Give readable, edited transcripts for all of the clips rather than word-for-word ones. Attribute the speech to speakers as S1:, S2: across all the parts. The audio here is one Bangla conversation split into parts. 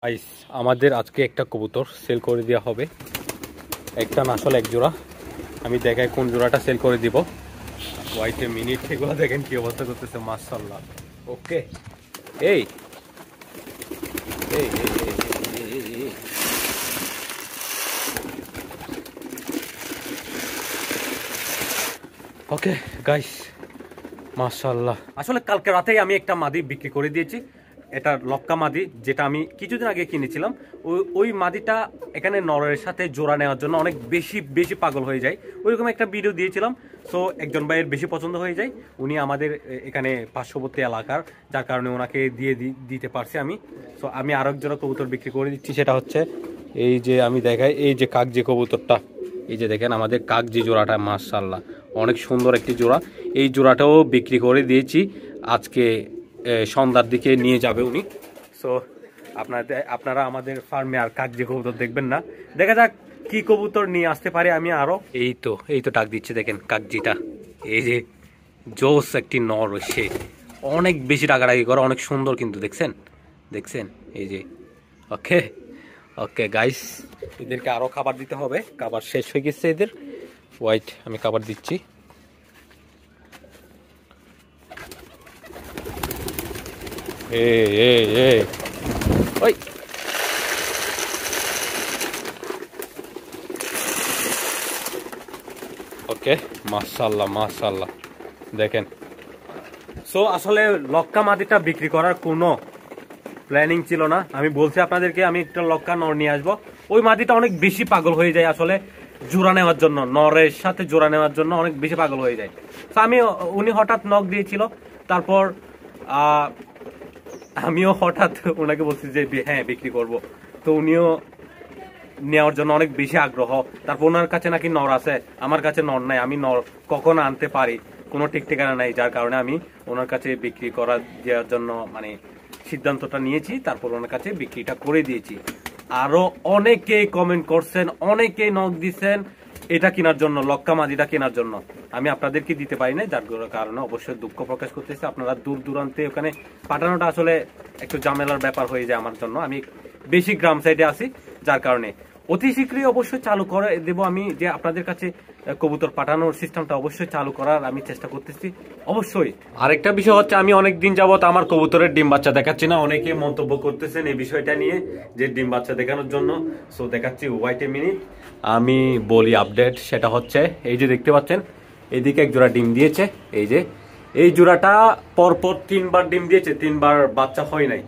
S1: গাইস আমাদের আজকে একটা কবুতর সেল করে দেওয়া হবে, একটা না আসলে এক জোড়া। আমি দেখাই কোন জোড়াটা সেল করে দিব। ওয়াইটে মিনিট এগুলো দেখেন কি অবস্থা করতেছে, মাশাআল্লাহ। ওকে এই এই ওকে গাইস মাশাআল্লাহ। আসলে কালকে রাতেই আমি একটা মাদি বিক্রি করে দিয়েছি, এটা লক্কা মাদি, যেটা আমি কিছুদিন আগে কিনেছিলাম। ওই মাদিটা এখানে নরের সাথে জোড়া নেওয়ার জন্য অনেক বেশি পাগল হয়ে যায়। ওইরকম একটা ভিডিও দিয়েছিলাম। সো একজন ভাইয়ের বেশি পছন্দ হয়ে যায়, উনি আমাদের এখানে পার্শ্ববর্তী এলাকার, যার কারণে ওনাকে দিতে পারছি আমি। সো আমি আরো একজোড়া কবুতর বিক্রি করে দিচ্ছি, সেটা হচ্ছে এই যে আমি দেখাই, এই যে কাকজি কবুতরটা, এই যে দেখেন আমাদের কাকজি জোড়াটা, মাশাআল্লাহ অনেক সুন্দর একটি জোড়া। এই জোড়াটাও বিক্রি করে দিয়েছি, আজকে সন্ধ্যার দিকে নিয়ে যাবে উনি। সো আপনারা আমাদের ফার্মে আর কাকজি কবুতর দেখবেন না, দেখা যাক কি কবুতর নিয়ে আসতে পারে আমি আরো। এই তো ডাক দিচ্ছে, দেখেন কাকজিটা, এই যে জোস একটি নর, সে অনেক বেশি ডাকাডাকি করে, অনেক সুন্দর কিন্তু, দেখছেন এই যে। ওকে ওকে গাইস, এদেরকে আরো খাবার দিতে হবে, খাবার শেষ হয়ে গেছে এদের। ওয়াইট আমি খাবার দিচ্ছি। ওই ওকে মাশাআল্লাহ দেখেন। সো আসলে লক্কা মাদিটা বিক্রি করার কোনো প্ল্যানিং ছিল না। আমি বলছি আপনাদেরকে আমি একটা লক্কা নর নিয়ে আসবো। ওই মাদিটা অনেক বেশি পাগল হয়ে যায় আসলে জোড়া নেওয়ার জন্য, নরের সাথে জোড়া নেওয়ার জন্য অনেক বেশি পাগল হয়ে যায়। তো উনি হঠাৎ নক দিয়েছিল, তারপর আমিও হঠাৎ ওনাকে বলছি যে হ্যাঁ বিক্রি করব। তো উনিও নেওয়ার জন্য অনেক বেশি আগ্রহ। তারপর ওনার কাছে নাকি নর আছে, আমার কাছে নর নাই, আমি নর কখন আনতে পারি কোনো ঠিক ঠিকানা নাই, যার কারণে আমি ওনার কাছে বিক্রি করা দেওয়ার জন্য মানে সিদ্ধান্তটা নিয়েছি। তারপর ওনার কাছে বিক্রিটা করে দিয়েছি। আরো অনেকে কমেন্ট করছেন, অনেকে নক দিচ্ছেন এটা কেনার জন্য, লক্কা মাদিটা কেনার জন্য। আমি আপনাদেরকে দিতে পারি না, যার কারণে অবশ্যই দুঃখ প্রকাশ করতেছি। আপনারা দূর দূরান্তে ওখানে পাঠানোটা আসলে একটু ঝামেলার ব্যাপার হয়ে যায় আমার জন্য। আমি বেশি গ্রাম সাইডে আছি, যার কারণে অতি শীঘ্রই অবশ্যই চালু করে দেবো আমি, যে আপনাদের কাছে কবুতর পাঠানোর সিস্টেমটা অবশ্যই চালু করার আমি চেষ্টা করতেছি অবশ্যই। আরেকটা বিষয় হচ্ছে, আমি অনেকদিন যাবত আমার কবুতরের ডিম বাচ্চা দেখাচ্ছি না, অনেকে মন্তব্য করতেছেন এই বিষয়টা নিয়ে যে ডিম বাচ্চা দেখানোর জন্য। সো দেখাচ্ছি ওয়াইট এ মিনিট। আমি বলি আপডেট, সেটা হচ্ছে এই যে দেখতে পাচ্ছেন, এইদিকে এক জোড়া ডিম দিয়েছে। এই যে এই জোড়াটা পরপর 3বার ডিম দিয়েছে, 3বার বাচ্চা হয় নাই,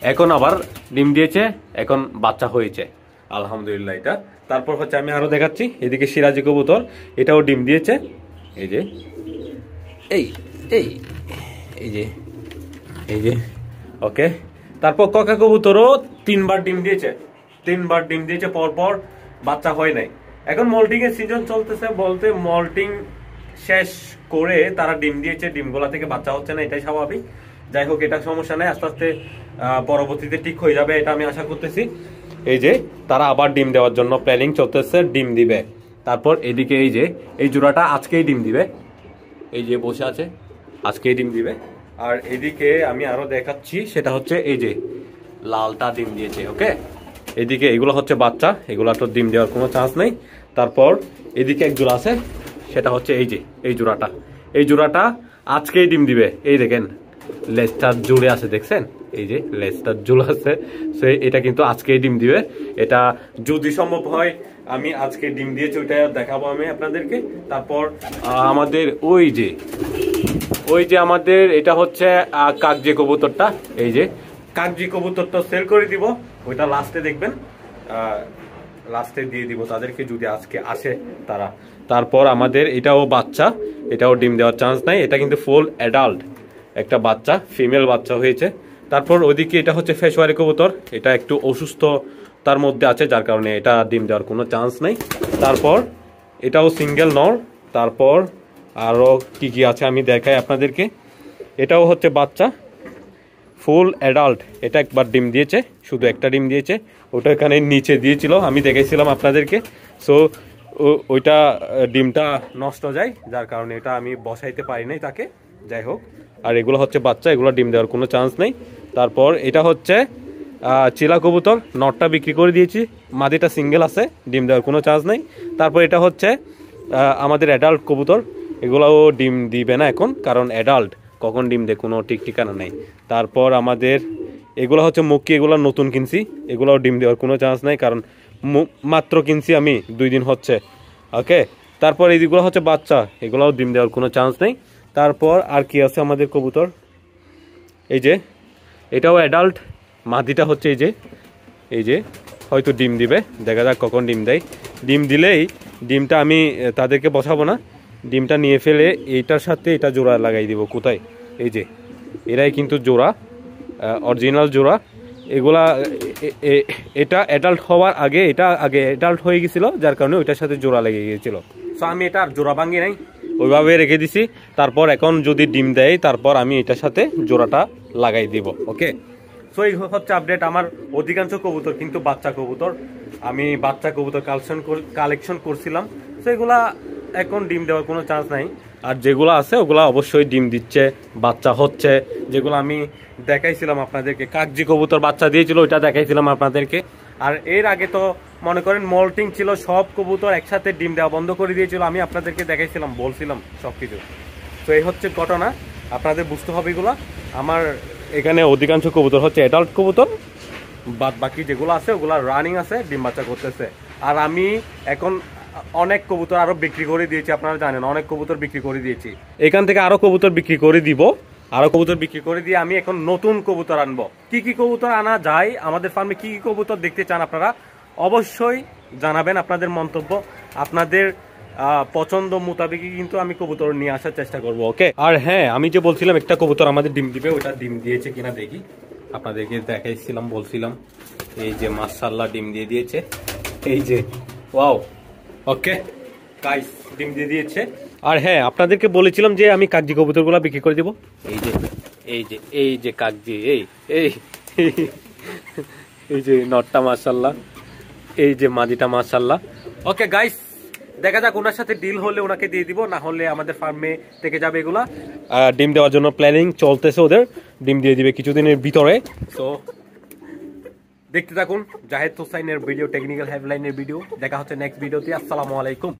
S1: এখন আবার ডিম দিয়েছে, এখন বাচ্চা হয়েছে আলহামদুলিল্লাহ। এটা তারপর হচ্ছে আমি আরো দেখাচ্ছি, এদিকে সিরাজি কবুতর, এটাও ডিম দিয়েছে। এই যে এই এই এই যে এই যে ওকে। তারপর ককা কবুতরও 3বার ডিম দিয়েছে, 3বার ডিম দিয়েছে, পরপর বাচ্চা হয় নাই। এখন মল্টিং এর সিজন চলতেছে, বলতে মল্টিং শেষ করে তারা ডিম দিয়েছে, ডিমগুলা থেকে বাচ্চা হচ্ছে না, এটাই স্বাভাবিক। যাই হোক, এটা সমস্যা নেই, আস্তে আস্তে পরবর্তীতে ঠিক হয়ে যাবে, এটা আমি আশা করতেছি। এই যে তারা আবার ডিম দেওয়ার জন্য প্ল্যানিং চলতেছে, ডিম দিবে। তারপর এদিকে এই যে এই জোড়াটা আজকেই ডিম দিবে, এই যে বসে আছে, আজকেই ডিম দিবে। আর এদিকে আমি আরো দেখাচ্ছি, সেটা হচ্ছে এই যে লালটা ডিম দিয়েছে। ওকে, এদিকে এগুলো হচ্ছে বাচ্চা, এগুলো তো ডিম দেওয়ার কোনো চান্স নেই। তারপর এদিকে এক জোড়া আছে, সেটা হচ্ছে এই যে এই জোড়াটা আজকেই ডিম দিবে। এই দেখেন লেজটা জুড়ে আছে, দেখছেন এই যে লেজটা জুড়ে আছে, সো এটা কিন্তু আজকেই ডিম দিবে। এটা যদি সম্ভব হয় আমি আজকে ডিম দিয়েছি ওইটা দেখাবো আমি আপনাদেরকে। তারপর আমাদের ওই যে আমাদের এটা হচ্ছে কাকজি কবুতরটা, এই যে কাকজি কবুতরটা সেল করে দিব, ওইটা লাস্টে দেখবেন, লাস্টে দিয়ে দিব তাদেরকে যদি আজকে আসে তারা। তারপর আমাদের এটাও বাচ্চা, এটাও ডিম দেওয়ার চান্স নাই, এটা কিন্তু ফুল অ্যাডাল্ট একটা বাচ্চা, ফিমেল বাচ্চা হয়েছে। তারপর ওইদিকে এটা হচ্ছে ফেশওয়ারি কবুতর, এটা একটু অসুস্থ তার মধ্যে আছে, যার কারণে এটা ডিম দেওয়ার কোনো চান্স নেই। তারপর এটাও সিঙ্গেল নর। তারপর আরও কি আছে আমি দেখাই আপনাদেরকে, এটাও হচ্ছে বাচ্চা, ফুল অ্যাডাল্ট। এটা একবার ডিম দিয়েছে, শুধু একটা ডিম দিয়েছে, ওটা এখানে নিচে দিয়েছিল, আমি দেখেছিলাম আপনাদেরকে। সো ওইটা ডিমটা নষ্ট যায়, যার কারণে এটা আমি বসাইতে পারি নাই তাকে। যাই হোক, আর এগুলো হচ্ছে বাচ্চা, এগুলো ডিম দেওয়ার কোনো চান্স নেই। তারপর এটা হচ্ছে চিলা কবুতর, নটটা বিক্রি করে দিয়েছি, মাদিটা সিঙ্গেল আছে, ডিম দেওয়ার কোনো চান্স নেই। তারপর এটা হচ্ছে আমাদের অ্যাডাল্ট কবুতর, এগুলাও ডিম দিবে না এখন, কারণ অ্যাডাল্ট কখন ডিম দেয় কোনো ঠিক ঠিকানা নেই। তারপর আমাদের এগুলো হচ্ছে মক্কি, এগুলো নতুন কিনছি, এগুলোও ডিম দেওয়ার কোনো চান্স নেই, কারণ মাত্র কিনছি আমি 2 দিন হচ্ছে। ওকে, তারপর এইগুলো হচ্ছে বাচ্চা, এগুলোও ডিম দেওয়ার কোনো চান্স নেই। তারপর আর কি আছে আমাদের কবুতর, এই যে এটাও অ্যাডাল্ট, মাদিটা হচ্ছে এই যে হয়তো ডিম দিবে, দেখা যাক কখন ডিম দেয়। ডিম দিলেই ডিমটা আমি তাদেরকে বসাবো না, ডিমটা নিয়ে ফেলে এইটার সাথে এটা জোড়া লাগাই দিব। কোথায়? এই যে এরাই কিন্তু জোড়া, অরিজিনাল জোড়া এগুলা। এটা অ্যাডাল্ট হওয়ার আগে, এটা আগে অ্যাডাল্ট হয়ে গেছিল, যার কারণে ওইটার সাথে জোড়া লেগে গিয়েছিল। সো আমি এটা আর জোড়া ভাঙি নাই, ওইভাবে রেখে দিছি। তারপর এখন যদি ডিম দেয় তারপর আমি এটার সাথে জোড়াটা লাগাই দিব। ওকে, সো এই হচ্ছে আপডেট। আমার অধিকাংশ কবুতর কিন্তু বাচ্চা কবুতর, আমি বাচ্চা কবুতর কালেকশন করছিলাম। সো এগুলা এখন ডিম দেওয়ার কোনো চান্স নাই। আর যেগুলো আছে ওগুলা অবশ্যই ডিম দিচ্ছে, বাচ্চা হচ্ছে। যেগুলো আমি দেখাইছিলাম আপনাদেরকে, কাকজি কবুতর বাচ্চা দিয়েছিল, ওইটা দেখাইছিলাম আপনাদেরকে। আর এর আগে তো মনে করেন মল্টিং ছিল, সব কবুতর একসাথে ডিম দেওয়া বন্ধ করে দিয়েছিল, আমি আপনাদেরকে দেখাইছিলাম, বলছিলাম সব কিছু। তো এই হচ্ছে ঘটনা, আপনাদের বুঝতে হবে এগুলো। আমার এখানে অধিকাংশ কবুতর হচ্ছে অ্যাডাল্ট কবুতর, বাদ বাকি যেগুলো আছে ওগুলো রানিং আছে, ডিম বাচ্চা করতেছে। আর আমি এখন অনেক কবুতর আরো বিক্রি করে দিয়েছি, আপনারা জানেন অনেক কবুতর বিক্রি করে দিয়েছি। এখান থেকে আরো কবুতর বিক্রি করে দিব, আরো কবুতর বিক্রি করে দিয়ে আমি এখন নতুন কবুতর আনবো। কি কি কবুতর আনা যায়, আমাদের ফার্মে কি কি কবুতর দেখতে চান আপনারা অবশ্যই জানাবেন আপনাদের মন্তব্য। আপনাদের পছন্দ মোতাবেকই কিন্তু আমি কবুতর নিয়ে আসার চেষ্টা করব। ওকে, আর হ্যাঁ, আমি যে বলছিলাম একটা কবুতর আমাদের ডিম দিবে, ওটা ডিম দিয়েছে কিনা দেখি, আপনাদেরকে দেখাইছিলাম, বলছিলাম। এই যে মাশাআল্লাহ ডিম দিয়ে দিয়েছে, এই যে ওয়াও। ওকে গাইস, ডিম দিয়ে দিয়েছে। আর হ্যাঁ, আপনাদেরকে বলেছিলাম যে আমি কাগজি কবুতরগুলো বিক্রি করে দেব। এই যে কাগজি, এই যে নটটা মাশাআল্লাহ, এই যে মাদিটা মাশাআল্লাহ। ওকে গাইস, দেখা যাক, ওনার সাথে ডিল হলে ওনাকে দিয়ে দিব, না হলে আমাদের ফার্মে থেকে যাবে এগুলা। ডিম দেওয়ার জন্য প্ল্যানিং চলতেছে ওদের, ডিম দিয়ে দিবে কিছুদিনের ভিতরে। তো দেখতে থাকুন জাহেদ হোসাইনের ভিডিও, টেকনিক্যাল হেডলাইনের ভিডিও। দেখা হচ্ছে নেক্সট ভিডিওতে। আসসালামু আলাইকুম।